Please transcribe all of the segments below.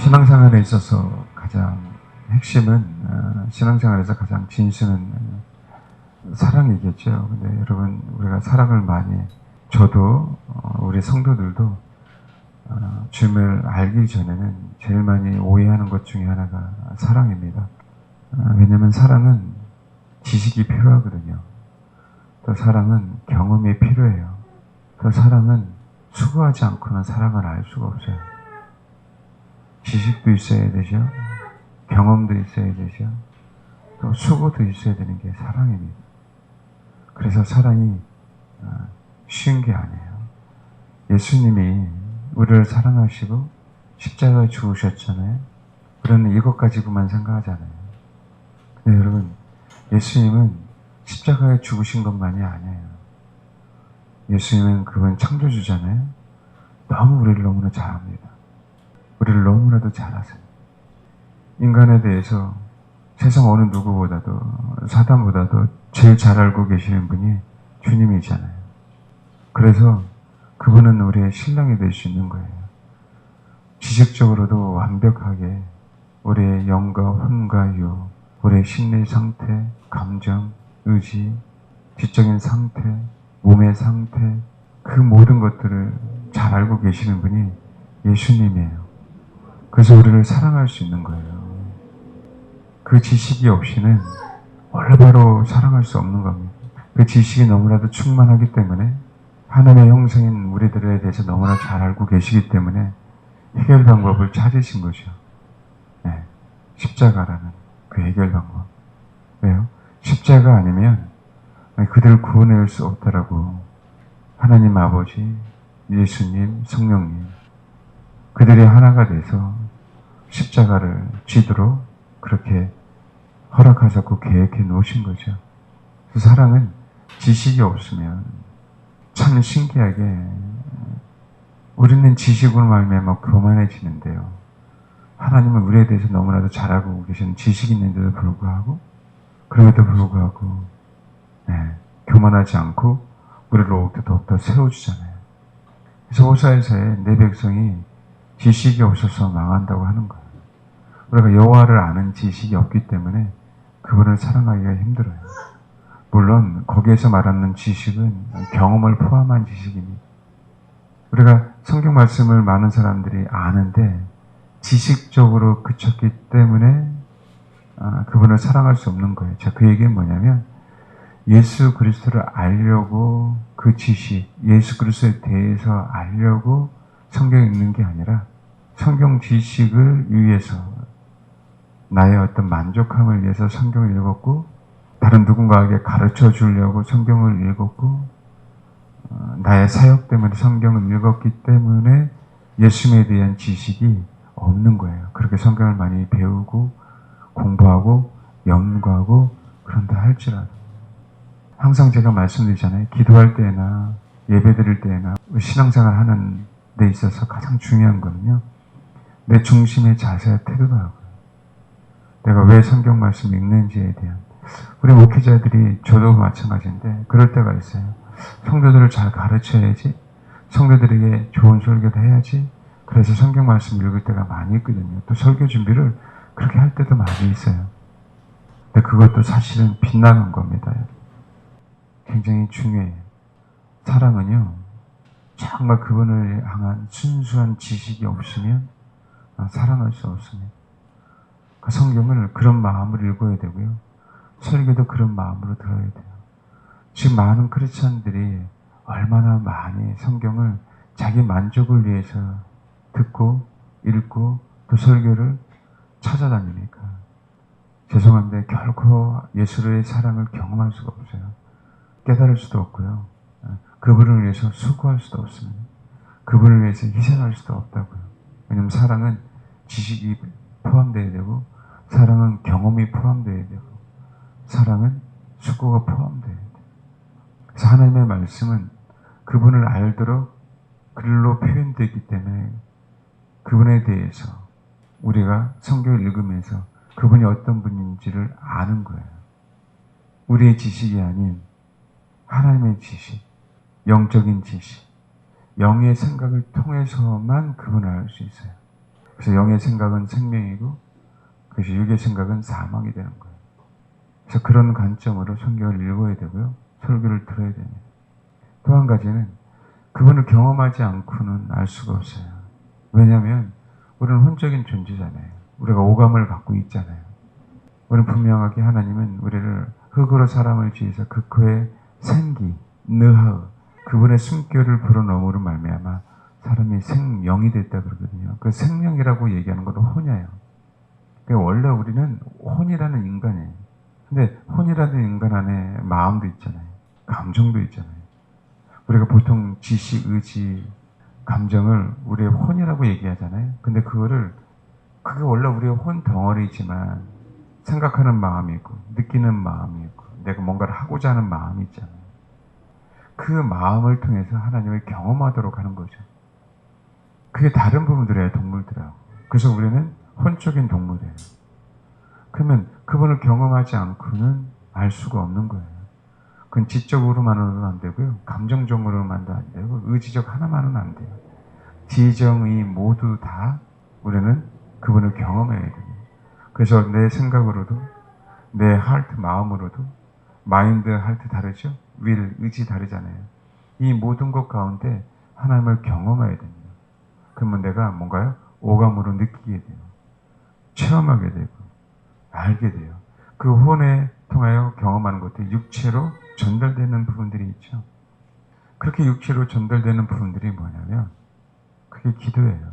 신앙생활에 있어서 가장 핵심은 신앙생활에서 가장 진실은 사랑이겠죠. 근데 여러분, 우리가 사랑을 많이, 저도 우리 성도들도 주님을 알기 전에는 제일 많이 오해하는 것 중에 하나가 사랑입니다. 왜냐하면 사랑은 지식이 필요하거든요. 또 사랑은 경험이 필요해요. 또 사랑은 수고하지 않고는 사랑을 알 수가 없어요. 지식도 있어야 되죠. 경험도 있어야 되죠. 또 수고도 있어야 되는 게 사랑입니다. 그래서 사랑이 쉬운 게 아니에요. 예수님이 우리를 사랑하시고 십자가에 죽으셨잖아요. 우리는 이것 가지고만 생각하잖아요. 근데 여러분, 예수님은 십자가에 죽으신 것만이 아니에요. 예수님은 그분 창조주잖아요. 너무 우리를 너무나 잘합니다. 우리를 너무나도 잘 아세요. 인간에 대해서 세상 어느 누구보다도, 사단보다도 제일 잘 알고 계시는 분이 주님이잖아요. 그래서 그분은 우리의 신랑이 될 수 있는 거예요. 지식적으로도 완벽하게 우리의 영과 혼과 유, 우리의 심리 상태, 감정, 의지, 지적인 상태, 몸의 상태, 그 모든 것들을 잘 알고 계시는 분이 예수님이에요. 그래서 우리를 사랑할 수 있는 거예요. 그 지식이 없이는 올바로 사랑할 수 없는 겁니다. 그 지식이 너무나도 충만하기 때문에 하나님의 형상인 우리들에 대해서 너무나 잘 알고 계시기 때문에 해결 방법을 찾으신 거죠. 네, 십자가라는 그 해결 방법. 왜요? 십자가 아니면 그들을 구원할 수 없다라고 하나님 아버지, 예수님, 성령님 그들이 하나가 돼서 십자가를 지도록 그렇게 허락하셨고 계획해 놓으신 거죠. 그 사랑은 지식이 없으면 참 신기하게 우리는 지식으로 말미암아 교만해지는데요. 하나님은 우리에 대해서 너무나도 잘 알고 계시는 지식이 있는데도 불구하고 그럼에도 불구하고 교만하지 않고 우리를 더욱더 세워주잖아요. 그래서 호사에서의 내 백성이 지식이 없어서 망한다고 하는 거예요. 우리가 여호와를 아는 지식이 없기 때문에 그분을 사랑하기가 힘들어요. 물론 거기에서 말하는 지식은 경험을 포함한 지식입니다. 우리가 성경 말씀을 많은 사람들이 아는데 지식적으로 그쳤기 때문에 그분을 사랑할 수 없는 거예요. 자, 그 얘기는 뭐냐면 예수 그리스도를 알려고 그 지식, 예수 그리스도에 대해서 알려고 성경 읽는 게 아니라 성경 지식을 위해서 나의 어떤 만족함을 위해서 성경을 읽었고 다른 누군가에게 가르쳐 주려고 성경을 읽었고 나의 사역 때문에 성경을 읽었기 때문에 예수님에 대한 지식이 없는 거예요. 그렇게 성경을 많이 배우고 공부하고 연구하고 그런다 할지라도 항상 제가 말씀드리잖아요. 기도할 때나 예배 드릴 때나 신앙생활 하는 데 있어서 가장 중요한 거는요. 내 중심의 자세와 태도더라고요. 내가 왜 성경 말씀 읽는지에 대한 우리 목회자들이 저도 마찬가지인데 그럴 때가 있어요. 성도들을 잘 가르쳐야지 성도들에게 좋은 설교도 해야지 그래서 성경 말씀 읽을 때가 많이 있거든요. 또 설교 준비를 그렇게 할 때도 많이 있어요. 근데 그것도 사실은 빗나간 겁니다. 굉장히 중요해요. 사랑은요 정말 그분을 향한 순수한 지식이 없으면 사랑할 수 없습니다. 그 성경을 그런 마음으로 읽어야 되고요. 설교도 그런 마음으로 들어야 돼요. 지금 많은 크리스찬들이 얼마나 많이 성경을 자기 만족을 위해서 듣고 읽고 또 설교를 찾아다니니까 죄송한데 결코 예수의 사랑을 경험할 수가 없어요. 깨달을 수도 없고요. 그분을 위해서 수고할 수도 없습니다. 그분을 위해서 희생할 수도 없다고요. 왜냐하면 사랑은 지식이 포함되어야 되고 사랑은 경험이 포함되어야 되고 사랑은 수고가 포함되어야 돼요. 그래서 하나님의 말씀은 그분을 알도록 글로 표현되기 때문에 그분에 대해서 우리가 성경을 읽으면서 그분이 어떤 분인지를 아는 거예요. 우리의 지식이 아닌 하나님의 지식, 영적인 지식, 영의 생각을 통해서만 그분을 알 수 있어요. 그래서 영의 생각은 생명이고 그래서 육의 생각은 사망이 되는 거예요. 그래서 그런 관점으로 성경을 읽어야 되고요. 설교를 들어야 됩니다. 또 한 가지는 그분을 경험하지 않고는 알 수가 없어요. 왜냐하면 우리는 혼적인 존재잖아요. 우리가 오감을 갖고 있잖아요. 우리는 분명하게 하나님은 우리를 흙으로 사람을 지으사 그 코에 생기, 느하의 그분의 숨결을 불어넣음으로 말미암아 사람이 생명이 됐다 그러거든요. 그 생명이라고 얘기하는 것은 혼이에요. 원래 우리는 혼이라는 인간이에요. 근데 혼이라는 인간 안에 마음도 있잖아요. 감정도 있잖아요. 우리가 보통 지식, 의지, 감정을 우리의 혼이라고 얘기하잖아요. 근데 그게 원래 우리의 혼 덩어리지만 생각하는 마음이 있고, 느끼는 마음이 있고, 내가 뭔가를 하고자 하는 마음이 있잖아요. 그 마음을 통해서 하나님을 경험하도록 하는 거죠. 그게 다른 부분들이에요, 동물들하고. 그래서 우리는 혼적인 동물이에요. 그러면 그분을 경험하지 않고는 알 수가 없는 거예요. 그건 지적으로만으로는 안 되고요. 감정적으로만도 안 되고, 의지적 하나만은 안 돼요. 지정의 모두 다 우리는 그분을 경험해야 됩니다. 그래서 내 생각으로도, 내 하트, 마음으로도, 마인드, 하트 다르죠? 윌, 의지 다르잖아요. 이 모든 것 가운데 하나님을 경험해야 됩니다. 그러면 내가 뭔가요? 오감으로 느끼게 돼요. 체험하게 되고, 알게 돼요. 그 혼에 통하여 경험하는 것들이 육체로 전달되는 부분들이 있죠. 그렇게 육체로 전달되는 부분들이 뭐냐면, 그게 기도예요.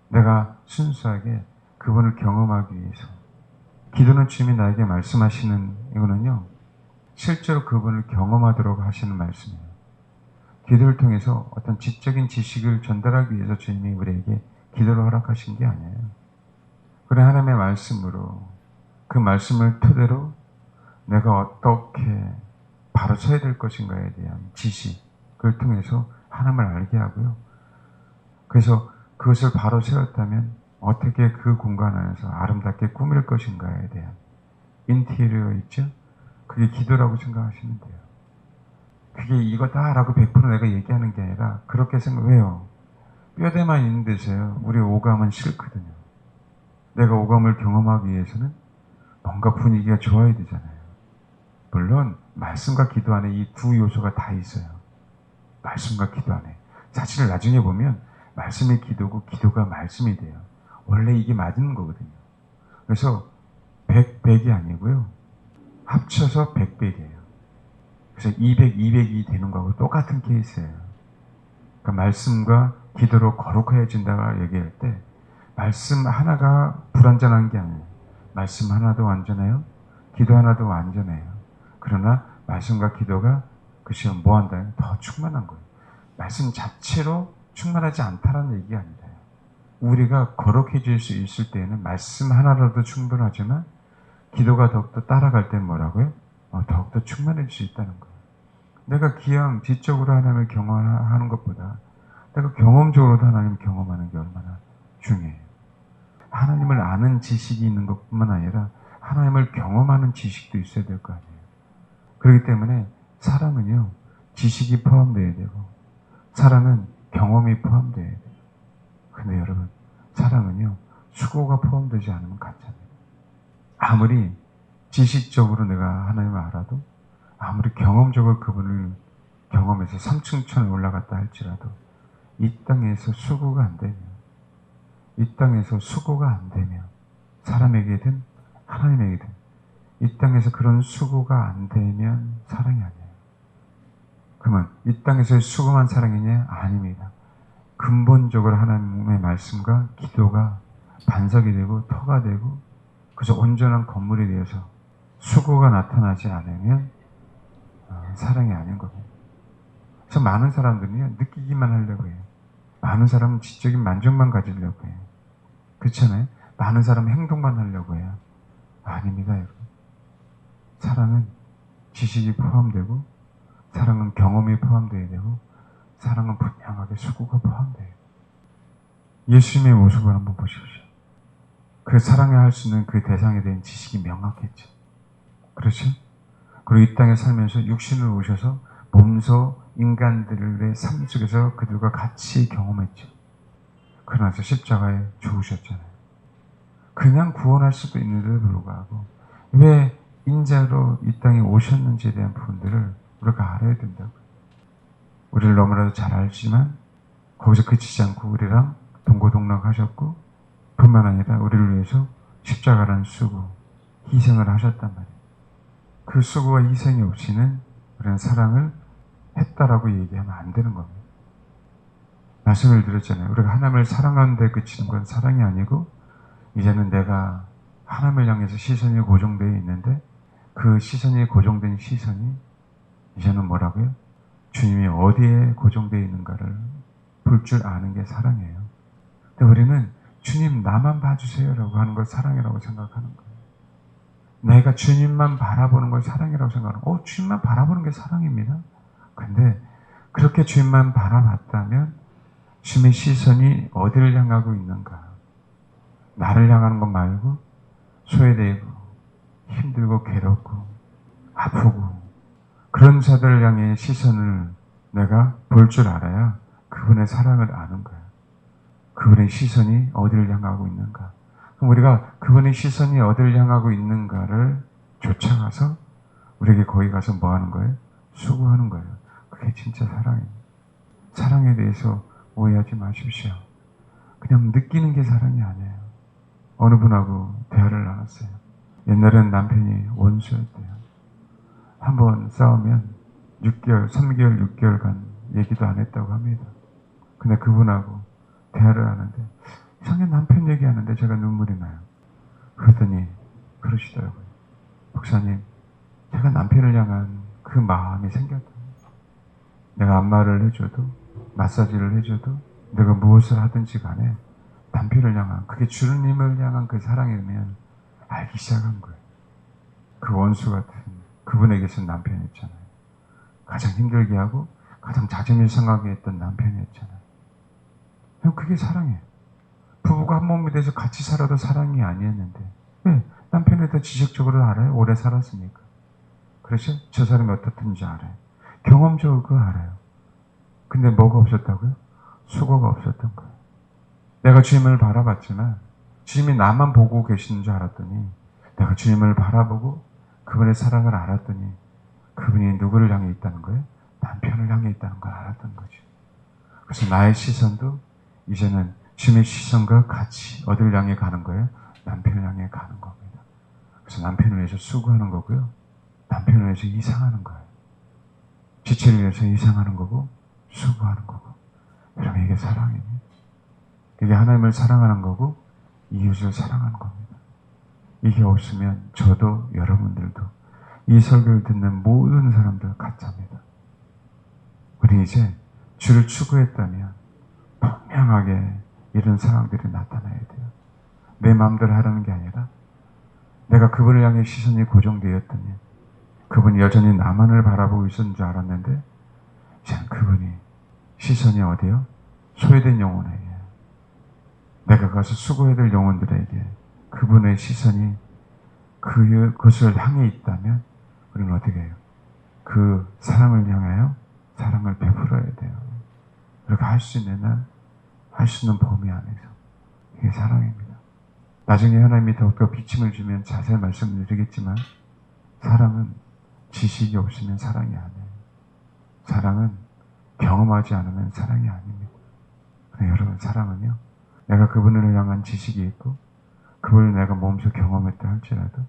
내가 순수하게 그분을 경험하기 위해서. 기도는 주님이 나에게 말씀하시는 이거는요, 실제로 그분을 경험하도록 하시는 말씀이에요. 기도를 통해서 어떤 지적인 지식을 전달하기 위해서 주님이 우리에게 기도를 허락하신 게 아니에요. 그런 하나님의 말씀으로 그 말씀을 토대로 내가 어떻게 바로 서야 될 것인가에 대한 지식을 통해서 하나님을 알게 하고요. 그래서 그것을 바로 세웠다면 어떻게 그 공간 안에서 아름답게 꾸밀 것인가에 대한 인테리어 있죠? 그게 기도라고 생각하시면 돼요. 그게 이거다라고 100% 내가 얘기하는 게 아니라 그렇게 생각해요. 뼈대만 있는 데서요. 우리 오감은 싫거든요. 내가 오감을 경험하기 위해서는 뭔가 분위기가 좋아야 되잖아요. 물론 말씀과 기도 안에 이 두 요소가 다 있어요. 말씀과 기도 안에. 사실 나중에 보면 말씀이 기도고 기도가 말씀이 돼요. 원래 이게 맞는 거거든요. 그래서 100이 아니고요. 합쳐서 100백이에요. 그래서 200이 되는 거하고 똑같은 케이스예요. 그러니까 말씀과 기도로 거룩해진다고 얘기할 때 말씀 하나가 불완전한 게 아니에요. 말씀 하나도 완전해요. 기도 하나도 완전해요. 그러나 말씀과 기도가 그것이 뭐한다? 더 충만한 거예요. 말씀 자체로 충만하지 않다는 얘기가 아니다. 우리가 거룩해질 수 있을 때에는 말씀 하나라도 충분하지만 기도가 더욱더 따라갈 때는 뭐라고요? 더욱더 충만해질 수 있다는 거예요. 내가 기왕 지적으로 하나님을 경험하는 것보다 내가 경험적으로도 하나님을 경험하는 게 얼마나 중요해요. 하나님을 아는 지식이 있는 것뿐만 아니라 하나님을 경험하는 지식도 있어야 될 거 아니에요. 그렇기 때문에 사랑은요, 지식이 포함되어야 되고 사랑은 경험이 포함되어야 돼요. 근데 여러분, 사랑은요, 수고가 포함되지 않으면 가짜입니다. 아무리 지식적으로 내가 하나님을 알아도 아무리 경험적으로 그분을 경험해서 삼층천에 올라갔다 할지라도 이 땅에서 수고가 안 되면 이 땅에서 수고가 안 되면 사람에게든 하나님에게든 이 땅에서 그런 수고가 안 되면 사랑이 아니에요. 그러면 이 땅에서의 수고만 사랑이냐? 아닙니다. 근본적으로 하나님의 말씀과 기도가 반석이 되고 터가 되고 그래서 온전한 건물이 되어서 수고가 나타나지 않으면 사랑이 아닌 겁니다. 그래서 많은 사람들은요, 느끼기만 하려고 해요. 많은 사람은 지적인 만족만 가지려고 해요. 그렇잖아요? 많은 사람은 행동만 하려고 해요. 아닙니다, 여러분. 사랑은 지식이 포함되고 사랑은 경험이 포함되어야 되고 사랑은 분명하게 수고가 포함돼요. 예수님의 모습을 한번 보십시오. 그 사랑을 할 수 있는 그 대상에 대한 지식이 명확했죠. 그렇죠? 그리고 이 땅에 살면서 육신을 오셔서 몸소 인간들의 삶 속에서 그들과 같이 경험했죠. 그러나서 십자가에 죽으셨잖아요. 그냥 구원할 수도 있는데도 불구하고 왜 인자로 이 땅에 오셨는지에 대한 부분들을 우리가 알아야 된다고요. 우리를 너무나도 잘 알지만 거기서 그치지 않고 우리랑 동고동락하셨고, 뿐만 아니라 우리를 위해서 십자가라는 수고, 희생을 하셨단 말이에요. 그 수고와 희생이 없이는 우리는 사랑을 했다라고 얘기하면 안 되는 겁니다. 말씀을 드렸잖아요. 우리가 하나님을 사랑하는 데 그치는 건 사랑이 아니고, 이제는 내가 하나님을 향해서 시선이 고정되어 있는데, 그 시선이 고정된 시선이 이제는 뭐라고요? 주님이 어디에 고정되어 있는가를 볼 줄 아는 게 사랑이에요. 근데 우리는 주님 나만 봐주세요라고 하는 걸 사랑이라고 생각하는 거예요. 내가 주님만 바라보는 걸 사랑이라고 생각하는 거예요. 주님만 바라보는 게 사랑입니다. 근데 그렇게 주님만 바라봤다면 주님의 시선이 어디를 향하고 있는가? 나를 향하는 것 말고 소외되고 힘들고 괴롭고 아프고 그런 자들을 향해 시선을 내가 볼 줄 알아야 그분의 사랑을 아는 거예요. 그분의 시선이 어디를 향하고 있는가. 그럼 우리가 그분의 시선이 어디를 향하고 있는가를 쫓아가서 우리에게 거기 가서 뭐 하는 거예요? 수고하는 거예요. 그게 진짜 사랑입니다. 사랑에 대해서 오해하지 마십시오. 그냥 느끼는 게 사랑이 아니에요. 어느 분하고 대화를 나눴어요. 옛날엔 남편이 원수였대요. 한번 싸우면 6개월, 3개월, 6개월간 얘기도 안 했다고 합니다. 근데 그분하고 대화를 하는데 이상하게 남편 얘기하는데 제가 눈물이 나요. 그랬더니 그러시더라고요. 목사님, 제가 남편을 향한 그 마음이 생겼다. 내가 안마를 해줘도 마사지를 해줘도 내가 무엇을 하든지 간에 남편을 향한, 그게 주님을 향한 그 사랑이면 알기 시작한 거예요. 그 원수 같은 그분에게서 남편이었잖아요. 가장 힘들게 하고 가장 자존심상하게 했던 남편이었잖아요. 그게 사랑이에요. 부부가 한 몸이 돼서 같이 살아도 사랑이 아니었는데 왜? 남편에 대해 지식적으로 알아요. 오래 살았으니까. 그렇죠? 저 사람이 어떻든지 알아요. 경험적으로 그거 알아요. 근데 뭐가 없었다고요? 수고가 없었던 거예요. 내가 주님을 바라봤지만 주님이 나만 보고 계시는 줄 알았더니, 내가 주님을 바라보고 그분의 사랑을 알았더니 그분이 누구를 향해 있다는 거예요? 남편을 향해 있다는 걸 알았던 거죠. 그래서 나의 시선도 이제는 주님의 시선과 같이 어디를 향해 가는 거예요? 남편을 향해 가는 겁니다. 그래서 남편을 위해서 수고하는 거고요. 남편을 위해서 이상하는 거예요. 지체를 위해서 이상하는 거고 수고하는 거고. 여러분, 이게 사랑이에요. 이게 하나님을 사랑하는 거고 이웃을 사랑하는 겁니다. 이게 없으면 저도 여러분들도 이 설교를 듣는 모든 사람들 가짜입니다. 우리 이제 주를 추구했다면 분명하게 이런 상황들이 나타나야 돼요. 내 마음대로 하라는 게 아니라 내가 그분을 향해 시선이 고정되었더니 그분이 여전히 나만을 바라보고 있었는 줄 알았는데 이제는 그분이 시선이 어디요? 소외된 영혼에게, 내가 가서 수고해야 될 영혼들에게 그분의 시선이 그것을 향해 있다면 우리는 어떻게 해요? 그 사랑을 향하여 사랑을 베풀어야 돼요. 그렇게 할 수 있는 한, 할 수 있는 범위 안에서. 이게 사랑입니다. 나중에 하나님이 더욱더 비침을 주면 자세히 말씀을 드리겠지만 사랑은 지식이 없으면 사랑이 아니에요. 사랑은 경험하지 않으면 사랑이 아닙니다. 근데 여러분, 사랑은요, 내가 그분을 향한 지식이 있고 그분을 내가 몸소 경험했다 할지라도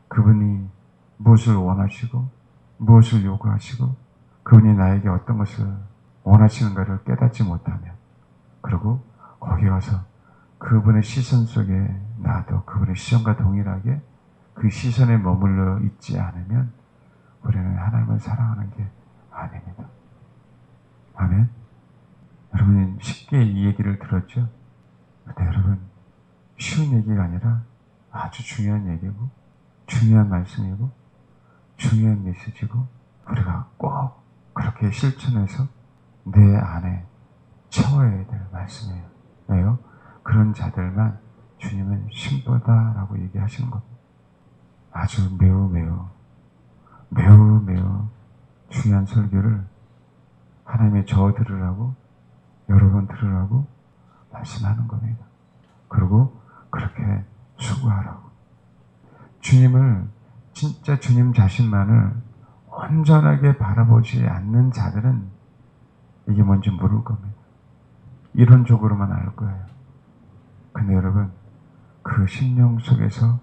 그분이 무엇을 원하시고 무엇을 요구하시고 그분이 나에게 어떤 것을 원하시는가를 깨닫지 못하면, 그리고 거기 가서 그분의 시선 속에 나도 그분의 시선과 동일하게 그 시선에 머물러 있지 않으면 우리는 하나님을 사랑하는 게 아닙니다. 아멘. 여러분, 쉽게 이 얘기를 들었죠? 근데 여러분, 쉬운 얘기가 아니라 아주 중요한 얘기고 중요한 말씀이고 중요한 메시지고 우리가 꼭 그렇게 실천해서 내 안에 채워야 될 말씀이에요. 왜요? 그런 자들만 주님은 신부다라고 얘기하시는 겁니다. 아주 매우 중요한 설교를 하나님의 저 들으라고, 여러 번 들으라고 말씀하는 겁니다. 그리고 그렇게 수고하라고. 주님을, 진짜 주님 자신만을 온전하게 바라보지 않는 자들은 이게 뭔지 모를 겁니다. 이론적으로만 알 거예요. 근데 여러분, 그 심령 속에서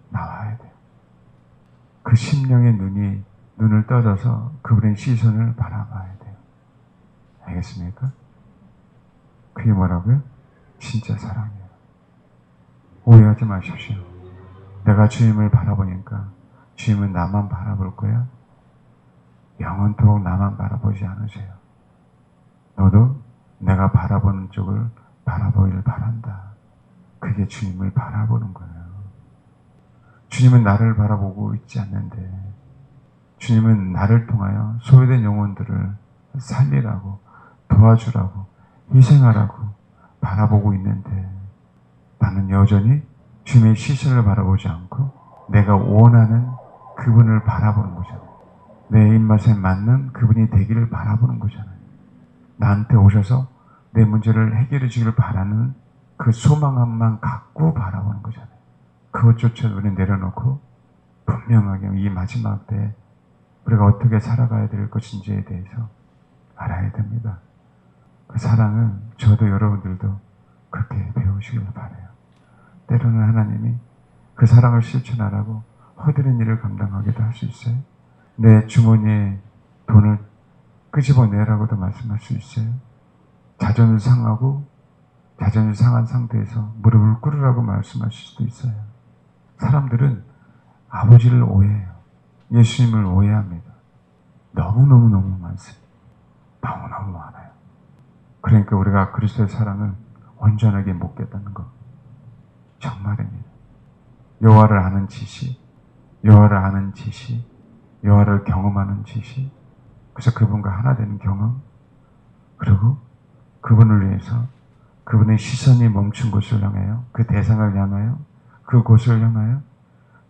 나와야 돼요. 그 심령의 눈을 떠져서 그분의 시선을 바라봐야 돼요. 알겠습니까? 그게 뭐라고요? 진짜 사랑이에요. 오해하지 마십시오. 내가 주님을 바라보니까 주님은 나만 바라볼 거야? 영원토록 나만 바라보지 않으세요. 너도 내가 바라보는 쪽을 바라보기를 바란다. 그게 주님을 바라보는 거예요. 주님은 나를 바라보고 있지 않는데, 주님은 나를 통하여 소외된 영혼들을 살리라고, 도와주라고, 희생하라고 바라보고 있는데, 나는 여전히 주님의 시선을 바라보지 않고 내가 원하는 그분을 바라보는 거잖아요. 내 입맛에 맞는 그분이 되기를 바라보는 거잖아요. 나한테 오셔서 내 문제를 해결해 주기를 바라는 그 소망함만 갖고 바라보는 거잖아요. 그것조차 우리는 내려놓고 분명하게 이 마지막 때에 우리가 어떻게 살아가야 될 것인지에 대해서 알아야 됩니다. 그 사랑을 저도 여러분들도 그렇게 배우시길 바라요. 때로는 하나님이 그 사랑을 실천하라고 허드렛 일을 감당하기도 할 수 있어요. 내 주머니에 돈을 끄집어내라고도 말씀할 수 있어요. 자존을 상하고 자존이 상한 상태에서 무릎을 꿇으라고 말씀하실 수도 있어요. 사람들은 아버지를 오해해요. 예수님을 오해합니다. 너무너무 많습니다. 너무너무 많아요. 그러니까 우리가 그리스도의 사랑을 온전하게 못 깨닫는 것. 정말입니다. 여호와를 아는 지식, 여호와를 아는 지식, 여호와를 경험하는 지식, 그래서 그분과 하나 되는 경험, 그리고 그분을 위해서 그분의 시선이 멈춘 곳을 향하여, 그 대상을 향하여, 그곳을 향하여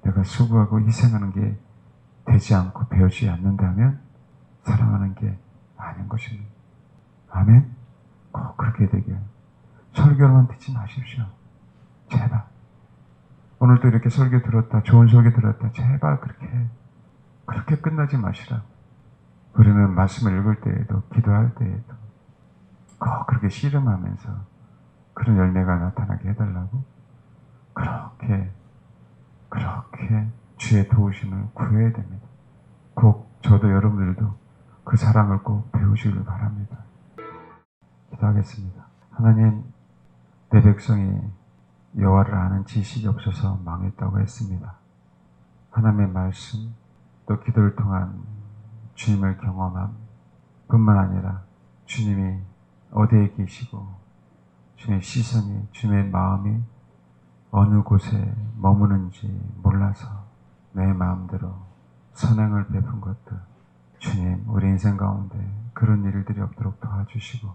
내가 수고하고 희생하는 게 되지 않고 배우지 않는다면 사랑하는 게 아닌 것입니다. 아멘? 꼭 그렇게 되길. 설교로만 듣지 마십시오. 제발. 오늘도 이렇게 설교 들었다, 좋은 설교 들었다, 제발 그렇게 끝나지 마시라고. 우리는 말씀을 읽을 때에도, 기도할 때에도 꼭 그렇게 씨름하면서 그런 열매가 나타나게 해달라고 그렇게 주의 도우심을 구해야 됩니다. 꼭 저도 여러분들도 그 사랑을 꼭 배우시길 바랍니다. 기도하겠습니다. 하나님, 내 백성이 여호와를 아는 지식이 없어서 망했다고 했습니다. 하나님의 말씀, 또 기도를 통한 주님을 경험함 뿐만 아니라 주님이 어디에 계시고 주님의 시선이, 주님의 마음이 어느 곳에 머무는지 몰라서 내 마음대로 선행을 베푼 것들, 주님, 우리 인생 가운데 그런 일들이 없도록 도와주시고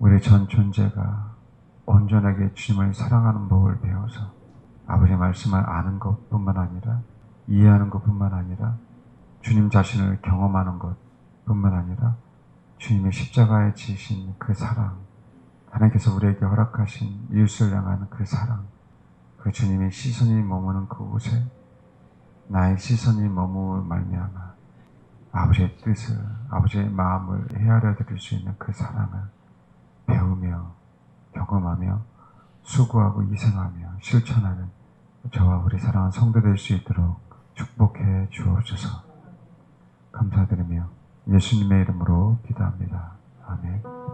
우리 전 존재가 온전하게 주님을 사랑하는 법을 배워서 아버지 말씀을 아는 것뿐만 아니라 이해하는 것뿐만 아니라 주님 자신을 경험하는 것뿐만 아니라 주님의 십자가에 지신 그 사랑, 하나님께서 우리에게 허락하신 이웃을 향하는 그 사랑, 그 주님의 시선이 머무는 그곳에 나의 시선이 머무을 말미암아 아버지의 뜻을, 아버지의 마음을 헤아려 드릴 수 있는 그 사랑을 배우며 경험하며 수고하고 희생하며 실천하는 저와 우리 사랑하는 성도 될 수 있도록 축복해 주옵소서. 감사드리며 예수님의 이름으로 기도합니다. 아멘.